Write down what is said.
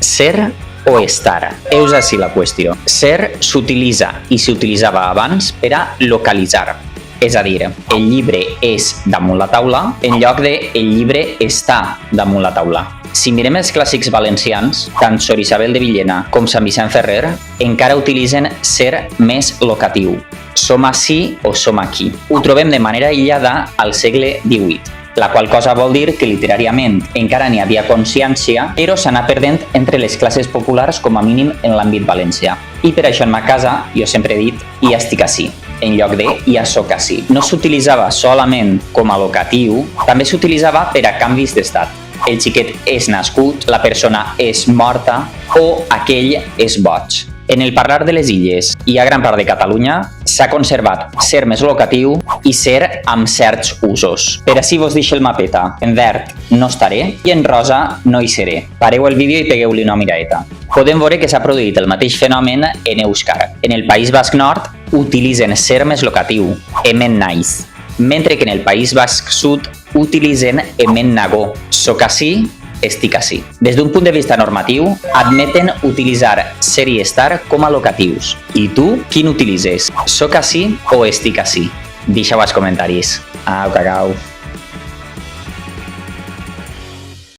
Ser o estar? Heus així la qüestió. Ser s'utilitza i s'utilitzava abans per a localitzar. És a dir, el llibre és damunt la taula en lloc de el llibre està damunt la taula. Si mirem els clàssics valencians, tant Sor Isabel de Villena com Sant Vicent Ferrer encara utilitzen ser més locatiu. Som ací o som aquí. Ho trobem de manera aïllada al segle XVIII, la qual cosa vol dir que literàriament encara n'hi havia consciència, però s'anà perdent entre les classes populars com a mínim en l'àmbit valencià. I per això en ma casa jo sempre he dit ja estic ací, en lloc de ja soc ací. No s'utilitzava solament com a locatiu, també s'utilitzava per a canvis d'estat. El xiquet és nascut, la persona és morta o aquell és boig. En el parlar de les illes i a gran part de Catalunya s'ha conservat ser més locatiu i ser amb certs usos. Per així vos deixo el mapeta. En verd no estaré i en rosa no hi seré. Pareu el vídeo i pegueu-li una miradeta. Podem veure que s'ha produït el mateix fenomen en èuscar. En el País Basc Nord utilitzen ser més locatiu, hemen naiz, mentre que en el País Basc Sud utilitzen hemen nago, soc ací, estic ací. Des d'un punt de vista normatiu, admeten utilitzar ser i estar com a locatius. I tu, quin utilitzes? Soc ací o estic ací? Deixeu als comentaris. Au, cacau.